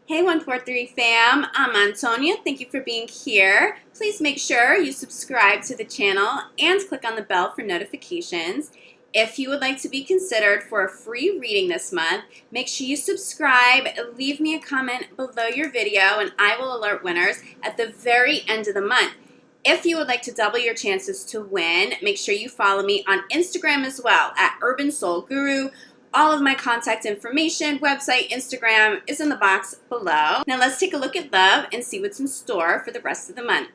Hey 143 fam, I'm Antonia. Thank you for being here. Please make sure you subscribe to the channel and click on the bell for notifications. If you would like to be considered for a free reading this month, make sure you subscribe, leave me a comment below your video, and I will alert winners at the very end of the month. If you would like to double your chances to win, make sure you follow me on Instagram as well at UrbanSoulGuru. All of my contact information, website, Instagram is in the box below. Now let's take a look at love and see what's in store for the rest of the month.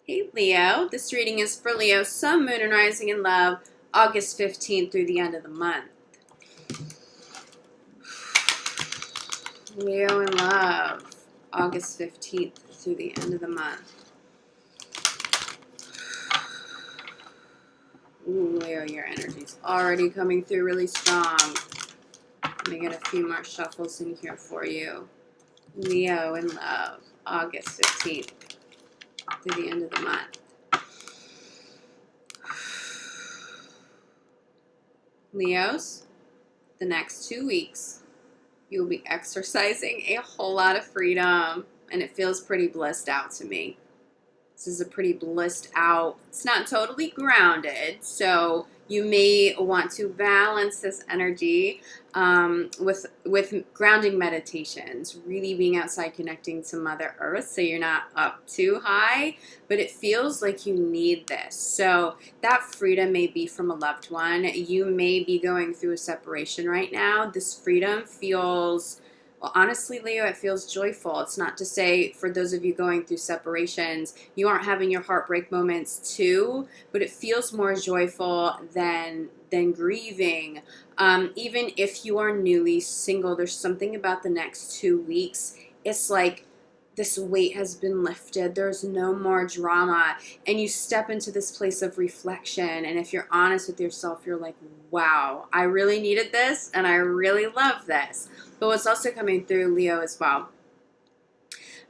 Hey Leo, this reading is for Leo, Sun, Moon, and Rising in Love, August 15th through the end of the month. Leo in Love, August 15th through the end of the month. Ooh, Leo, your energy's already coming through really strong. Let me get a few more shuffles in here for you. Leo in Love, August 15th through the end of the month. Leos, the next 2 weeks, you'll be exercising a whole lot of freedom, and it feels pretty blissed out to me. This is a pretty blissed out, it's not totally grounded, so you may want to balance this energy with grounding meditations, really being outside connecting to Mother Earth so you're not up too high, but it feels like you need this. So that freedom may be from a loved one. You may be going through a separation right now. This freedom feels... Well, honestly, Leo, it feels joyful. It's not to say for those of you going through separations, you aren't having your heartbreak moments too, but it feels more joyful than grieving. Even if you are newly single, there's something about the next 2 weeks. It's like this weight has been lifted. There's no more drama. And you step into this place of reflection. And if you're honest with yourself, you're like, wow, I really needed this and I really love this. But what's also coming through, Leo, as well,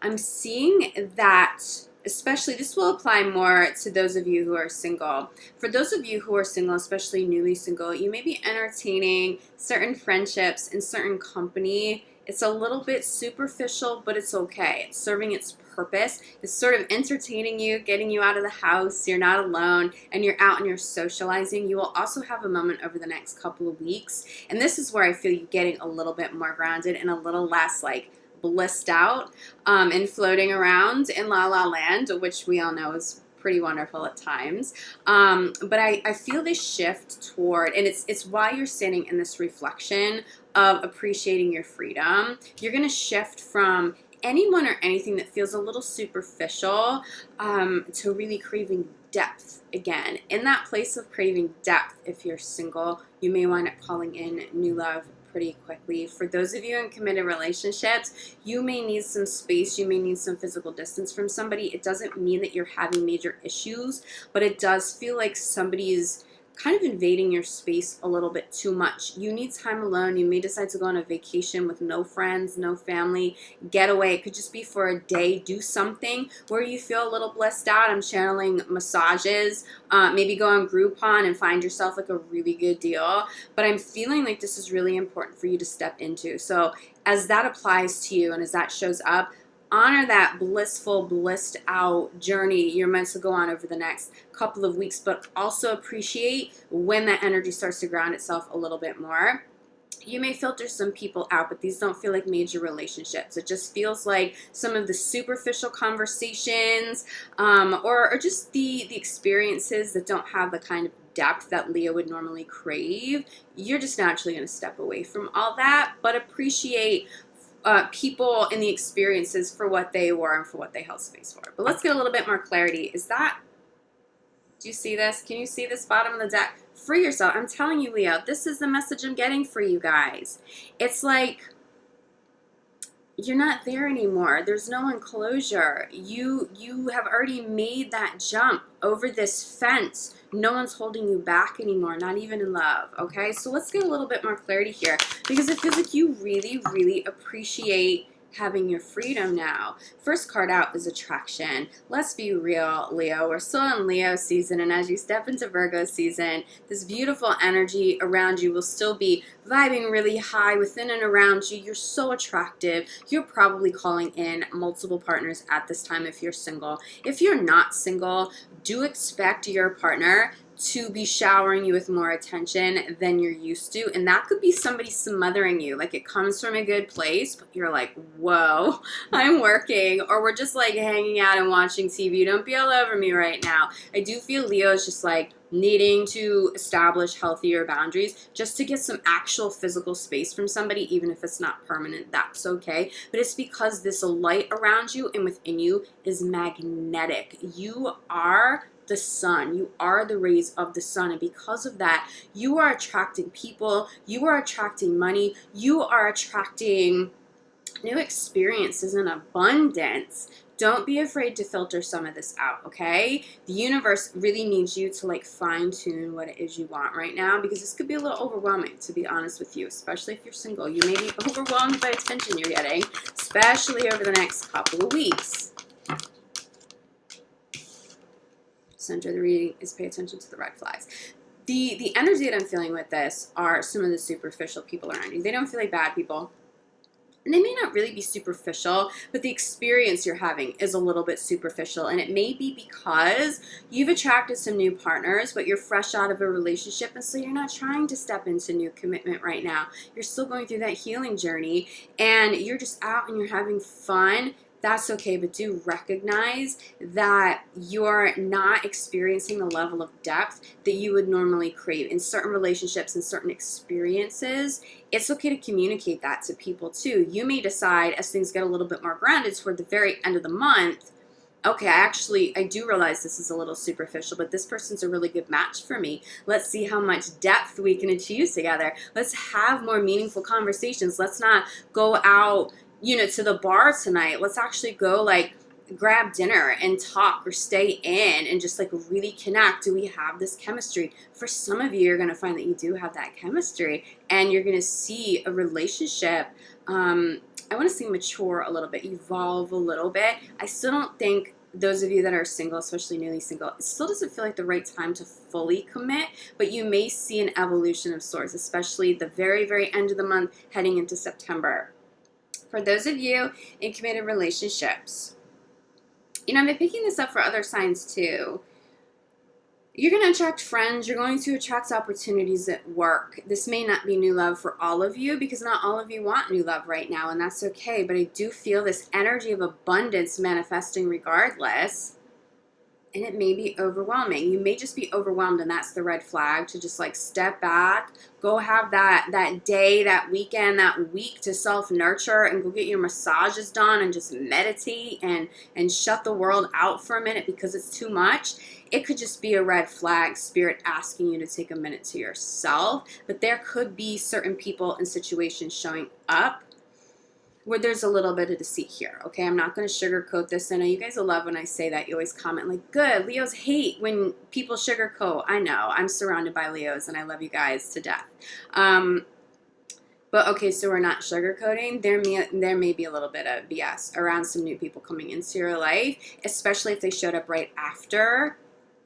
I'm seeing that, especially, this will apply more to those of you who are single. For those of you who are single, especially newly single, you may be entertaining certain friendships in certain company. It's a little bit superficial, but it's okay. It's serving its purpose. It's sort of entertaining you, getting you out of the house. You're not alone, and you're out and you're socializing. You will also have a moment over the next couple of weeks, and this is where I feel you getting a little bit more grounded and a little less like blissed out and floating around in La La Land, which we all know is pretty wonderful at times. But I feel this shift toward, and it's while you're standing in this reflection of appreciating your freedom, you're going to shift from anyone or anything that feels a little superficial to really craving depth again. In that place of craving depth, if you're single, you may wind up calling in new love pretty quickly. For those of you in committed relationships, you may need some space, you may need some physical distance from somebody. It doesn't mean that you're having major issues, but it does feel like somebody is kind of invading your space a little bit too much. You need time alone. You may decide to go on a vacation with no friends, no family, get away. It could just be for a day. Do something where you feel a little blessed out. I'm channeling massages. Maybe go on Groupon and find yourself like a really good deal. But I'm feeling like this is really important for you to step into. So as that applies to you and as that shows up, honor that blissful, blissed out journey you're meant to go on over the next couple of weeks, but also appreciate when that energy starts to ground itself a little bit more. You may filter some people out, but these don't feel like major relationships. It just feels like some of the superficial conversations or just the experiences that don't have the kind of depth that Leo would normally crave. You're just naturally going to step away from all that, but appreciate people and the experiences for what they were and for what they held space for. But let's get a little bit more clarity. Do you see this? Can you see this bottom of the deck? Free yourself. I'm telling you, Leo, this is the message I'm getting for you guys. It's like you're not there anymore. There's no enclosure. You have already made that jump over this fence. No one's holding you back anymore, not even in love, okay? So let's get a little bit more clarity here because it feels like you really, really appreciate having your freedom now. First card out is attraction. Let's be real, Leo. We're still in Leo season, and as you step into Virgo season, this beautiful energy around you will still be vibing really high within and around you. You're so attractive. You're probably calling in multiple partners at this time if you're single. If you're not single, do expect your partner to be showering you with more attention than you're used to, and that could be somebody smothering you. Like, it comes from a good place, but you're like, whoa, I'm working, or we're just like hanging out and watching TV. Don't be all over me right now. I do feel Leo is just like needing to establish healthier boundaries just to get some actual physical space from somebody, even if it's not permanent. That's okay, but it's because this light around you and within you is magnetic. You are the sun. You are the rays of the sun, and because of that, you are attracting people, you are attracting money, you are attracting new experiences in abundance. Don't be afraid to filter some of this out, okay? The universe really needs you to like fine-tune what it is you want right now, because this could be a little overwhelming, to be honest with you, especially if you're single. You may be overwhelmed by attention you're getting, especially over the next couple of weeks. Center of the reading is pay attention to the red flags. The energy that I'm feeling with this are some of the superficial people around you. They don't feel like bad people. And they may not really be superficial, but the experience you're having is a little bit superficial. And it may be because you've attracted some new partners, but you're fresh out of a relationship, and so you're not trying to step into new commitment right now. You're still going through that healing journey, and you're just out and you're having fun. That's okay, but do recognize that you're not experiencing the level of depth that you would normally crave in certain relationships and certain experiences. It's okay to communicate that to people too. You may decide, as things get a little bit more grounded toward the very end of the month, okay, I do realize this is a little superficial, but this person's a really good match for me. Let's see how much depth we can achieve together. Let's have more meaningful conversations. Let's not go out, to the bar tonight. Let's actually go like grab dinner and talk, or stay in and just like really connect. Do we have this chemistry? For some of you, you're going to find that you do have that chemistry, and you're going to see a relationship, I want to say mature a little bit, evolve a little bit. I still don't think those of you that are single, especially newly single, it still doesn't feel like the right time to fully commit, but you may see an evolution of sorts, especially the very, very end of the month heading into September. For those of you in committed relationships, I've been picking this up for other signs too. You're going to attract friends. You're going to attract opportunities at work. This may not be new love for all of you, because not all of you want new love right now, and that's okay. But I do feel this energy of abundance manifesting regardless. And it may be overwhelming. You may just be overwhelmed, and that's the red flag, to just like step back, go have that day, that weekend, that week to self-nurture, and go get your massages done and just meditate and shut the world out for a minute because it's too much. It could just be a red flag, spirit asking you to take a minute to yourself. But there could be certain people and situations showing up where there's a little bit of deceit here, okay? I'm not going to sugarcoat this. I know you guys will love when I say that. You always comment like, good, Leos hate when people sugarcoat. I know. I'm surrounded by Leos, and I love you guys to death. But okay, so we're not sugarcoating. There may be a little bit of BS around some new people coming into your life, especially if they showed up right after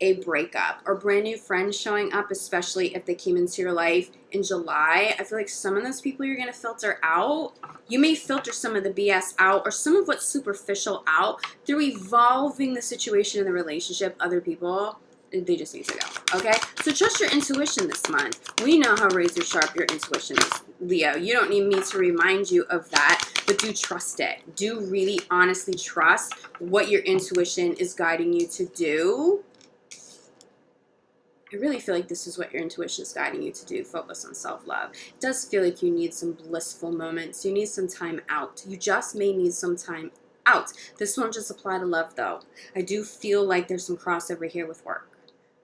a breakup, or brand new friends showing up, especially if they came into your life in July. I feel like some of those people you're going to filter out. You may filter some of the BS out, or some of what's superficial out, through evolving the situation in the relationship. Other people, they just need to go, okay? So trust your intuition this month. We know how razor sharp your intuition is, Leo. You don't need me to remind you of that, but do trust it. Do really honestly trust what your intuition is guiding you to do. I really feel like this is what your intuition is guiding you to do. Focus on self-love. It does feel like you need some blissful moments. You need some time out. You just may need some time out. This won't just apply to love, though. I do feel like there's some crossover here with work.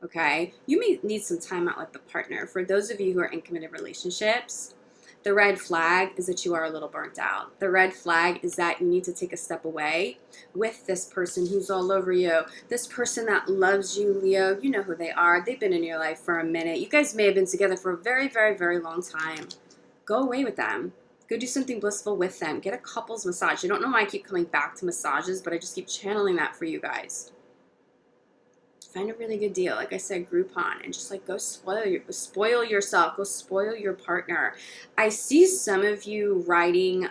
Okay? You may need some time out with the partner. For those of you who are in committed relationships, the red flag is that you are a little burnt out. The red flag is that you need to take a step away with this person who's all over you. This person that loves you, Leo. You know who they are. They've been in your life for a minute. You guys may have been together for a very, very, very long time. Go away with them. Go do something blissful with them. Get a couples massage. I don't know why I keep coming back to massages, but I just keep channeling that for you guys. Find a really good deal, like I said, Groupon, and just like go spoil yourself. Go spoil your partner. I see some of you riding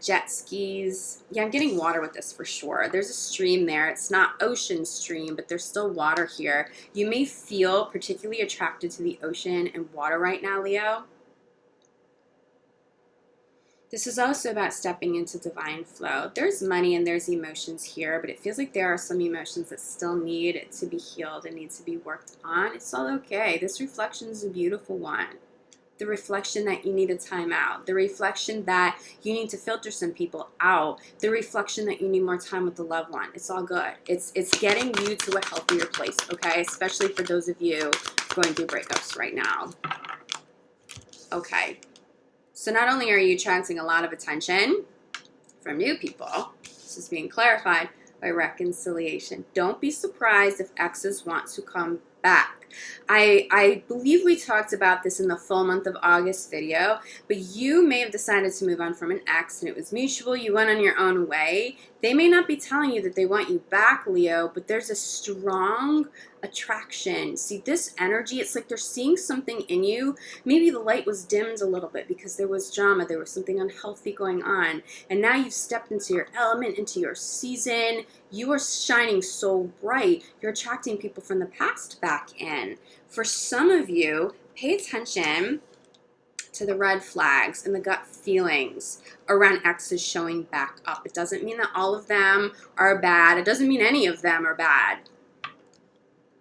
jet skis. Yeah, I'm getting water with this for sure. There's a stream there. It's not ocean stream, but there's still water here. You may feel particularly attracted to the ocean and water right now, Leo. This is also about stepping into divine flow. There's money and there's emotions here, but it feels like there are some emotions that still need to be healed and need to be worked on. It's all okay. This reflection is a beautiful one. The reflection that you need a time out. The reflection that you need to filter some people out. The reflection that you need more time with the loved one. It's all good. It's getting you to a healthier place, okay? Especially for those of you going through breakups right now. Okay. So not only are you attracting a lot of attention from new people, this is being clarified by reconciliation. Don't be surprised if exes want to come back. I believe we talked about this in the full month of August video, but you may have decided to move on from an ex and it was mutual. You went on your own way. They may not be telling you that they want you back, Leo, but there's a strong attraction. See, this energy, it's like they're seeing something in you. Maybe the light was dimmed a little bit because there was drama. There was something unhealthy going on. And now you've stepped into your element, into your season. You are shining so bright. You're attracting people from the past back in. For some of you, pay attention to the red flags and the gut feelings around exes showing back up. It doesn't mean that all of them are bad. It doesn't mean any of them are bad.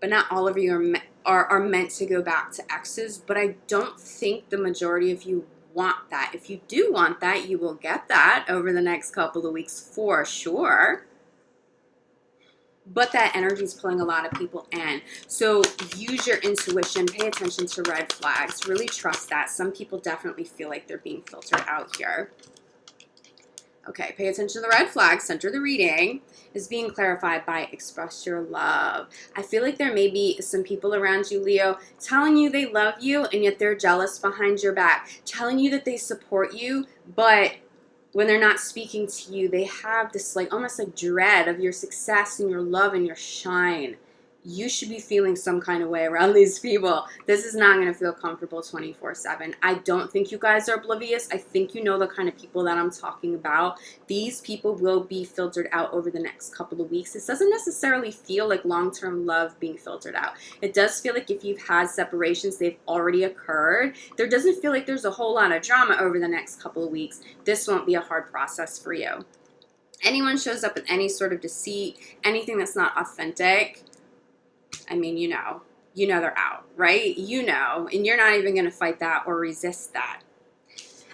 But not all of you are meant to go back to exes. But I don't think the majority of you want that. If you do want that, you will get that over the next couple of weeks for sure. But that energy is pulling a lot of people in. So use your intuition. Pay attention to red flags. Really trust that. Some people definitely feel like they're being filtered out here. Okay, pay attention to the red flags. Center the reading is being clarified by express your love. I feel like there may be some people around you, Leo, telling you they love you and yet they're jealous behind your back. Telling you that they support you, but when they're not speaking to you, they have this like almost like dread of your success and your love and your shine. You should be feeling some kind of way around these people. This is not going to feel comfortable 24/7. I don't think you guys are oblivious. I think you know the kind of people that I'm talking about. These people will be filtered out over the next couple of weeks. This doesn't necessarily feel like long-term love being filtered out. It does feel like if you've had separations, they've already occurred. There doesn't feel like there's a whole lot of drama over the next couple of weeks. This won't be a hard process for you. Anyone shows up with any sort of deceit, anything that's not authentic, I mean, you know they're out, right? You know, and you're not even going to fight that or resist that.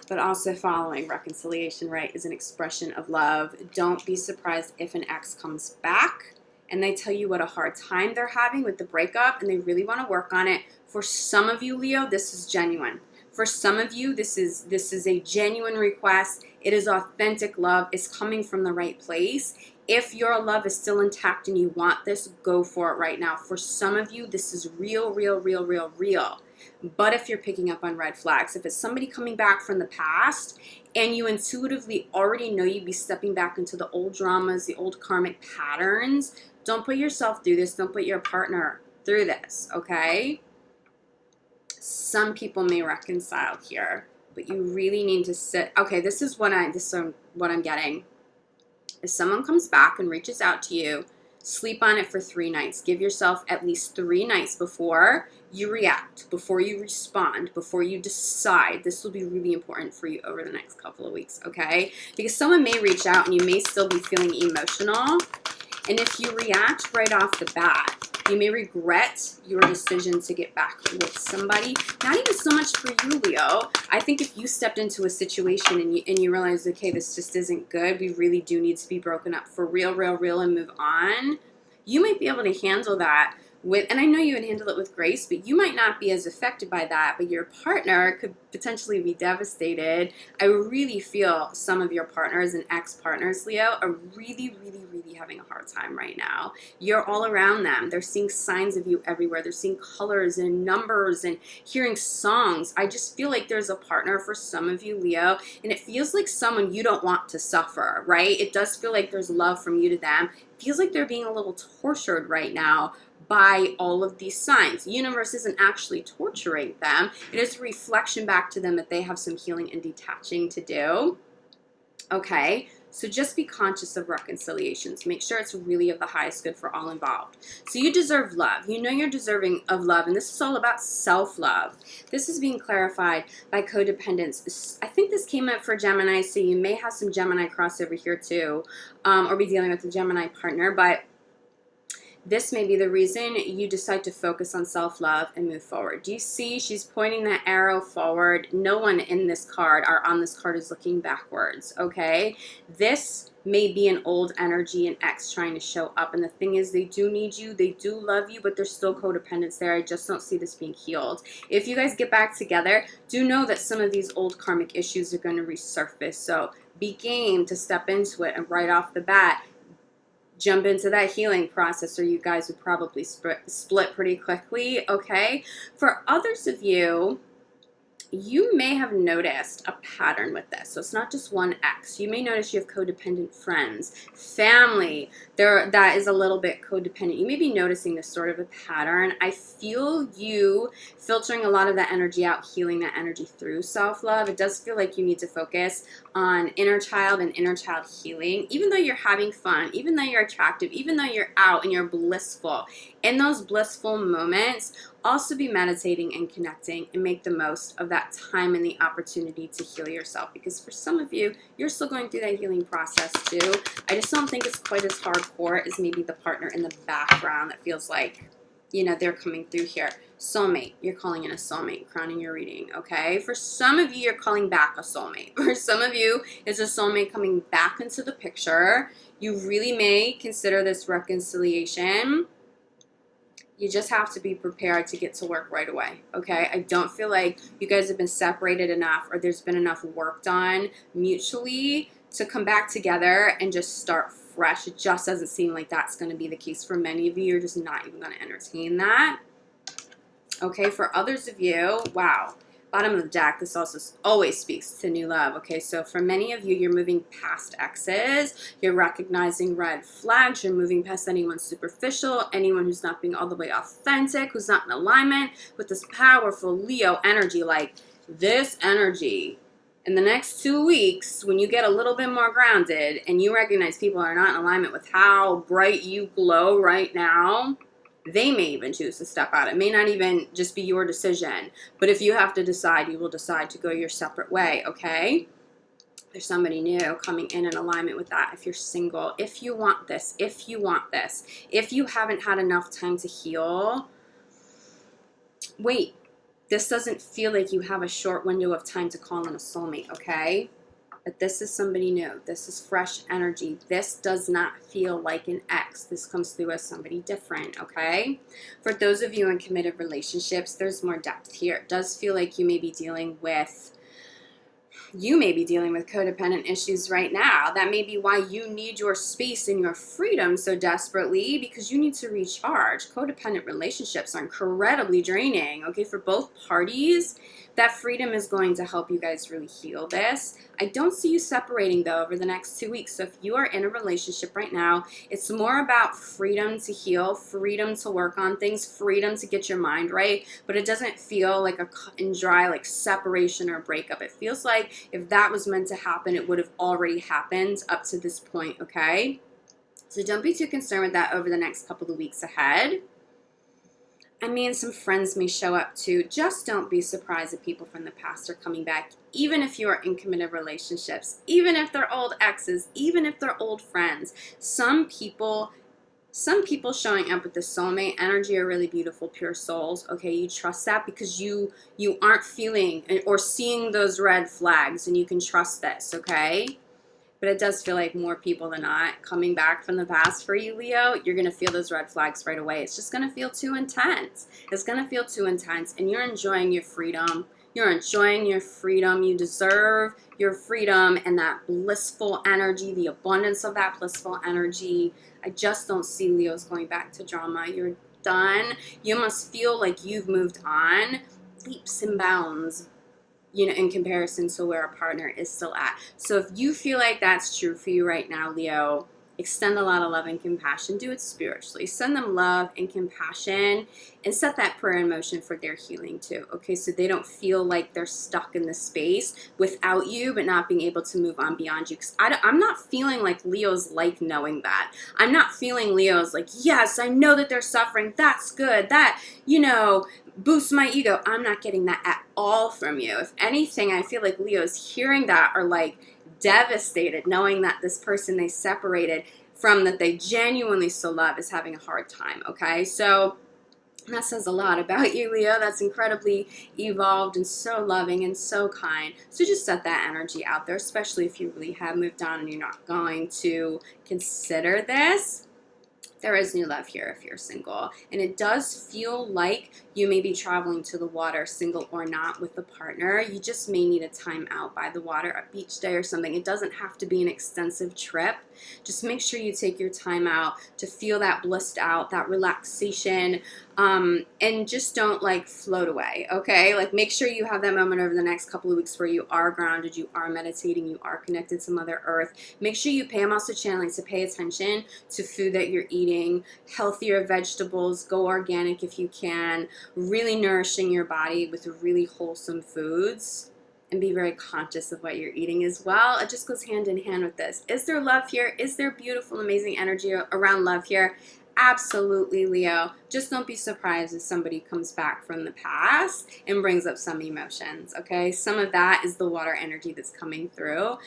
But also following reconciliation, right, is an expression of love. Don't be surprised if an ex comes back and they tell you what a hard time they're having with the breakup and they really want to work on it. For some of you, Leo, this is genuine. For some of you, this is a genuine request. It is authentic love. It's coming from the right place. If your love is still intact and you want this, go for it right now. For some of you, this is real, real, real, real, real. But if you're picking up on red flags, if it's somebody coming back from the past and you intuitively already know you'd be stepping back into the old dramas, the old karmic patterns, don't put yourself through this. Don't put your partner through this, okay? Some people may reconcile here, but you really need to sit. Okay, this is what I'm getting. If someone comes back and reaches out to you, sleep on it for 3 nights. Give yourself at least 3 nights before you react, before you respond, before you decide. This will be really important for you over the next couple of weeks, okay? Because someone may reach out and you may still be feeling emotional. And if you react right off the bat, you may regret your decision to get back with somebody. Not even so much for you, Leo. I think if you stepped into a situation and you realize, okay, this just isn't good, we really do need to be broken up for real, real, real and move on, you might be able to handle that and I know you would handle it with grace, but you might not be as affected by that, but your partner could potentially be devastated. I really feel some of your partners and ex-partners, Leo, are really, really, really having a hard time right now. You're all around them. They're seeing signs of you everywhere. They're seeing colors and numbers and hearing songs. I just feel like there's a partner for some of you, Leo, and it feels like someone you don't want to suffer, right? It does feel like there's love from you to them. It feels like they're being a little tortured right now by all of these signs. The universe isn't actually torturing them. It is a reflection back to them that they have some healing and detaching to do. Okay, so just be conscious of reconciliations. Make sure it's really of the highest good for all involved. So you deserve love. You know you're deserving of love, and this is all about self-love. This is being clarified by codependence. I think this came up for Gemini, so you may have some Gemini crossover here too, or be dealing with a Gemini partner, but this may be the reason you decide to focus on self-love and move forward. Do you see? She's pointing that arrow forward. No one in this card or on this card is looking backwards, okay? This may be an old energy, an ex trying to show up. And the thing is, they do need you. They do love you, but there's still codependence there. I just don't see this being healed. If you guys get back together, do know that some of these old karmic issues are going to resurface. So be game to step into it, and right off the bat, jump into that healing process, or you guys would probably split pretty quickly, okay? For others of you, you may have noticed a pattern with this. So it's not just one ex. You may notice you have codependent friends, family, that is a little bit codependent. You may be noticing this sort of a pattern. I feel you filtering a lot of that energy out, healing that energy through self-love. It does feel like you need to focus on inner child and inner child healing. Even though you're having fun, even though you're attractive, even though you're out and you're blissful, in those blissful moments, also be meditating and connecting, and make the most of that time and the opportunity to heal yourself. Because for some of you, you're still going through that healing process too. I just don't think it's quite as hardcore as maybe the partner in the background that feels like, you know, they're coming through here. Soulmate, you're calling in a soulmate, crowning your reading, okay? For some of you, you're calling back a soulmate. For some of you, it's a soulmate coming back into the picture. You really may consider this reconciliation. You just have to be prepared to get to work right away, okay? I don't feel like you guys have been separated enough, or there's been enough work done mutually to come back together and just start fresh. It just doesn't seem like that's going to be the case for many of you. You're just not even going to entertain that. Okay, for others of you, wow. Bottom of the deck, this also always speaks to new love. Okay, so for many of you, you're moving past exes. You're recognizing red flags. You're moving past anyone superficial, anyone who's not being all the way authentic, who's not in alignment with this powerful Leo energy. Like this energy, in the next 2 weeks, when you get a little bit more grounded and you recognize people are not in alignment with how bright you glow right now, they may even choose to step out. It may not even just be your decision. But if you have to decide, you will decide to go your separate way, okay? There's somebody new coming in alignment with that. If you're single, if you want this, if you want this, if you haven't had enough time to heal, wait. This doesn't feel like you have a short window of time to call in a soulmate, okay? But this is somebody new. This is fresh energy. This does not feel like an ex. This comes through as somebody different, okay? For those of you in committed relationships, there's more depth here. It does feel like you may be dealing with codependent issues right now. That may be why you need your space and your freedom so desperately, because you need to recharge. Codependent relationships are incredibly draining, okay, for both parties. That freedom is going to help you guys really heal this. I don't see you separating, though, over the next 2 weeks. So if you are in a relationship right now, it's more about freedom to heal, freedom to work on things, freedom to get your mind right. But it doesn't feel like a cut and dry, like separation or breakup. It feels like if that was meant to happen, it would have already happened up to this point, okay? So don't be too concerned with that over the next couple of weeks ahead. I mean, some friends may show up too. Just don't be surprised if people from the past are coming back, even if you are in committed relationships, even if they're old exes, even if they're old friends. Some people showing up with the soulmate energy are really beautiful, pure souls. Okay, you trust that because you aren't feeling or seeing those red flags, and you can trust this, okay? But but it does feel like more people than not coming back from the past for you, Leo. You're going to feel those red flags right away. It's just going to feel too intense. It's going to feel too intense, and you're enjoying your freedom. You're enjoying your freedom. You deserve your freedom and that blissful energy, the abundance of that blissful energy. I just don't see Leos going back to drama. You're done. You must feel like you've moved on leaps and bounds, you know, in comparison to where a partner is still at. So if you feel like that's true for you right now, Leo, extend a lot of love and compassion. Do it spiritually. Send them love and compassion and set that prayer in motion for their healing too. Okay, so they don't feel like they're stuck in the space without you, but not being able to move on beyond you. Because I'm not feeling like Leo's like knowing that. I'm not feeling Leo's like, yes, I know that they're suffering. That's good. That, you know, boosts my ego. I'm not getting that at all from you. If anything, I feel like Leo's hearing that are like devastated knowing that this person they separated from that they genuinely still love is having a hard time. Okay, so that says a lot about you, Leo. That's incredibly evolved and so loving and so kind. So just set that energy out there, especially if you really have moved on and you're not going to consider this. There is new love here if you're single. And it does feel like you may be traveling to the water, single or not, with a partner. You just may need a time out by the water, a beach day or something. It doesn't have to be an extensive trip. Just make sure you take your time out to feel that blissed out, that relaxation, and just don't like float away, okay? Like make sure you have that moment over the next couple of weeks where you are grounded, you are meditating, you are connected to Mother Earth. Make sure you pay, I'm also channeling to pay attention to food that you're eating, healthier vegetables, go organic if you can, really nourishing your body with really wholesome foods. And be very conscious of what you're eating as well. It just goes hand in hand with this. Is there love here? Is there beautiful, amazing energy around love here? Absolutely, Leo. Just don't be surprised if somebody comes back from the past and brings up some emotions, okay? Some of that is the water energy that's coming through.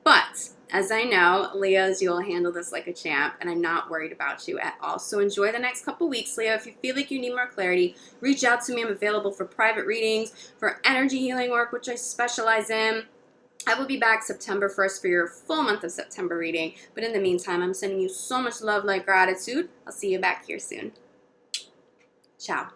But as I know, Leos, you'll handle this like a champ, and I'm not worried about you at all. So enjoy the next couple weeks, Leo. If you feel like you need more clarity, reach out to me. I'm available for private readings, for energy healing work, which I specialize in. I will be back September 1st for your full month of September reading. But in the meantime, I'm sending you so much love, light, gratitude. I'll see you back here soon. Ciao.